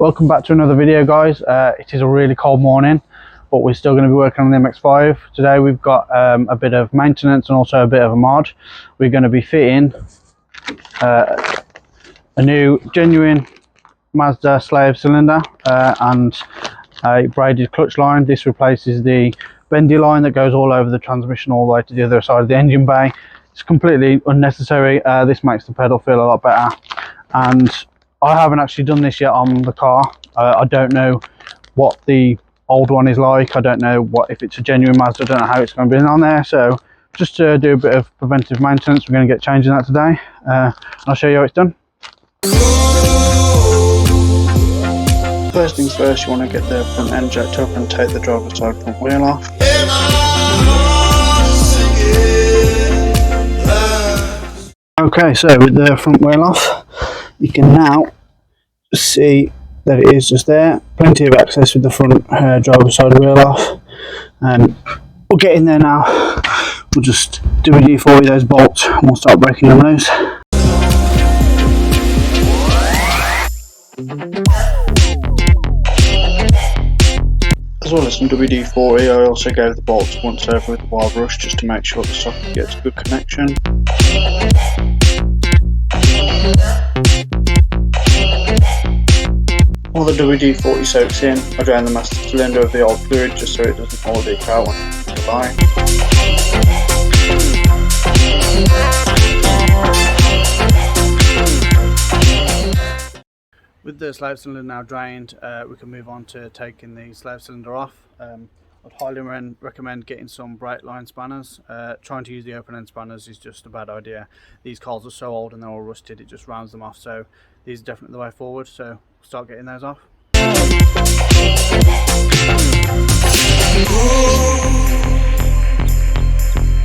Welcome back to another video, guys. It is a really cold morning, but we're still going to be working on the MX5. Today we've got a bit of maintenance and also a bit of a mod. We're going to be fitting a new genuine Mazda slave cylinder and a braided clutch line. This replaces the bendy line that goes all over the transmission all the way to the other side of the engine bay. It's completely unnecessary. This makes the pedal feel a lot better, and I haven't actually done this yet on the car. I don't know what the old one is like. I don't know if it's a genuine Mazda. I don't know how it's going to be on there. So just to do a bit of preventive maintenance, we're going to get changing that today. And I'll show you how it's done. First things first, you want to get the front end jacked up and take the driver's side front wheel off. Okay, so with the front wheel off, you can now see that it is just there. Plenty of access with the front driver's side wheel off, and we'll get in there now. We'll just do a D4 with those bolts and we'll start breaking them loose. As well as some WD-40, I also gave the bolts once over with the wire brush just to make sure the socket gets a good connection. While the WD-40 soaks in, I drain the master cylinder of the old fluid just so it doesn't all leak out when it's dry. With the slave cylinder now drained, we can move on to taking the slave cylinder off. I'd highly recommend getting some bright line spanners. Trying to use the open end spanners is just a bad idea. These cars are so old and they're all rusted, it just rounds them off. So these are definitely the way forward. So we'll start getting those off.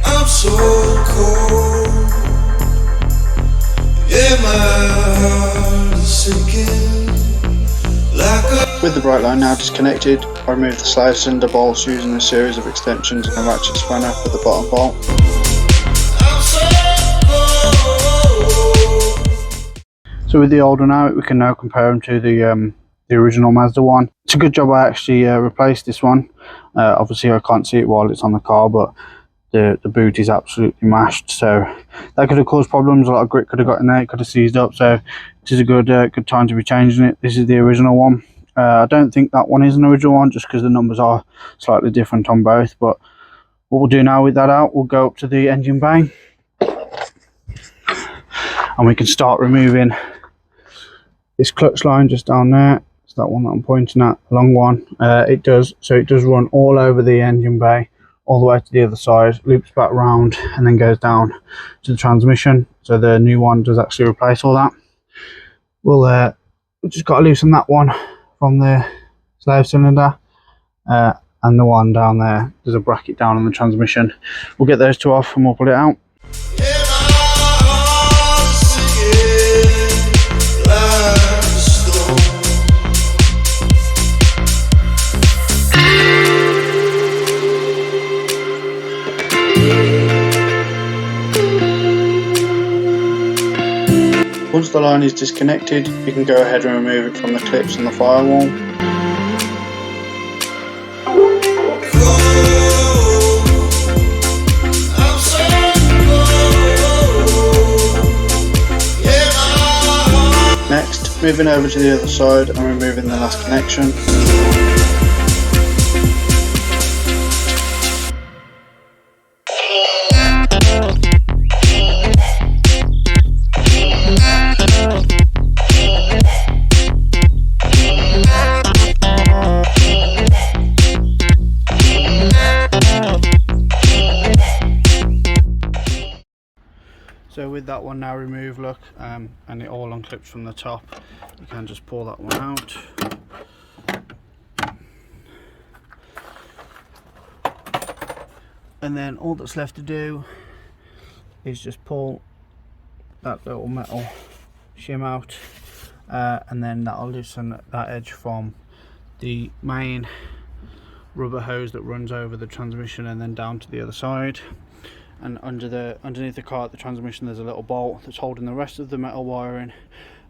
I'm so cold. Yeah, my heart is sinking like a... With the bright line now disconnected, I remove the slave cylinder bolts using a series of extensions and a ratchet spanner for the bottom bolt. So with the old one out, we can now compare them to the original Mazda one. It's a good job I actually replaced this one. Obviously I can't see it while it's on the car, but the boot is absolutely mashed, so that could have caused problems. A lot of grit could have got in there, it could have seized up, so it is a good time to be changing it. This is the original one. I don't think that one is an original one just because the numbers are slightly different on both, but what we'll do now with that out, we'll go up to the engine bay and we can start removing this clutch line just down there. It's that one that I'm pointing at, the long one. It does run all over the engine bay, all the way to the other side, loops back round and then goes down to the transmission. So the new one does actually replace all that. We've just got to loosen that one from the slave cylinder, and the one down there, there's a bracket down on the transmission. We'll get those two off and we'll pull it out. Once the line is disconnected, you can go ahead and remove it from the clips on the firewall. Next, moving over to the other side and removing the last connection. So with that one now removed, look, and it all unclips from the top, you can just pull that one out. And then all that's left to do is just pull that little metal shim out, and then that'll loosen that edge from the main rubber hose that runs over the transmission and then down to the other side. And underneath the car at the transmission, there's a little bolt that's holding the rest of the metal wiring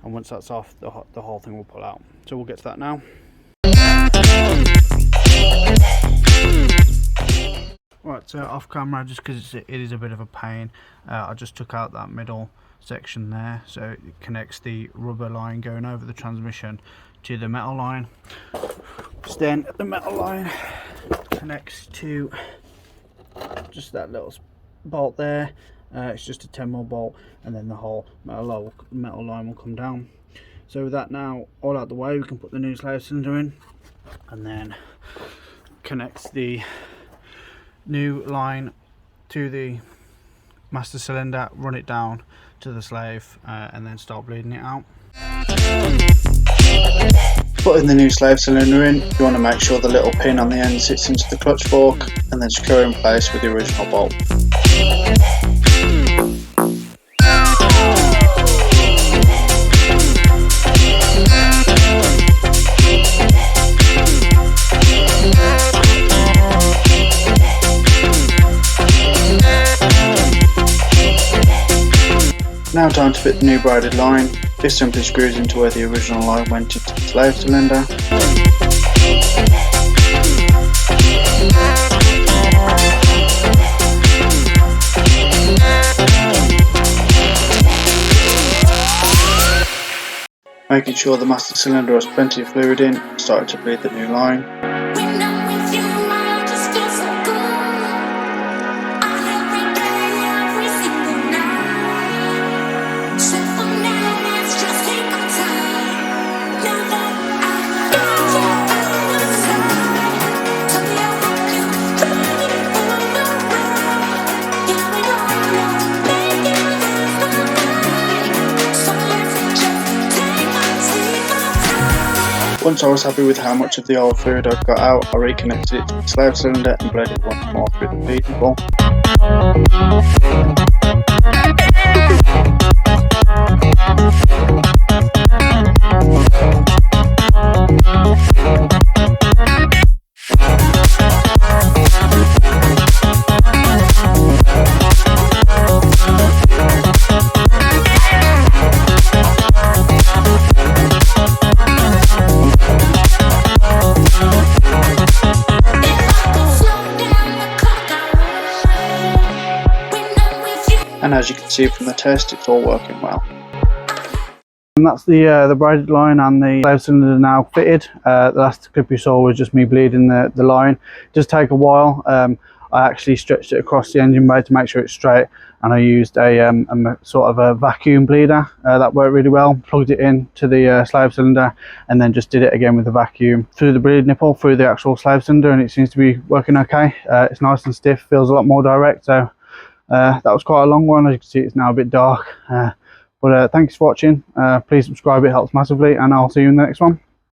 and once that's off, the whole thing will pull out. So we'll get to that now. Right, so off camera, just because it is a bit of a pain, I just took out that middle section there, so it connects the rubber line going over the transmission to the metal line. So then the metal line connects to just that little bolt there. It's just a 10mm bolt, and then the whole metal line will come down. So with that now all out the way, we can put the new slave cylinder in, and then connect the new line to the master cylinder, run it down to the slave, and then start bleeding it out. Putting the new slave cylinder in, you want to make sure the little pin on the end sits into the clutch fork and then secure in place with the original bolt. Now time to fit the new braided line. This simply screws into where the original line went into the slave cylinder. Making sure the master cylinder has plenty of fluid in, started to bleed the new line. Once I was happy with how much of the old fluid I'd got out, I reconnected it to the slave cylinder and bled it once more through the bleeding ball. And as you can see from the test, it's all working well. And that's the braided line and the slave cylinder now fitted. The last clip you saw was just me bleeding the line. It does take a while. I actually stretched it across the engine bay to make sure it's straight, and I used a sort of a vacuum bleeder that worked really well. Plugged it in to the slave cylinder, and then just did it again with the vacuum through the bleed nipple through the actual slave cylinder, and it seems to be working okay. It's nice and stiff, feels a lot more direct. So that was quite a long one. As you can see, it's now a bit dark, but thanks for watching. Please subscribe, it helps massively, and I'll see you in the next one.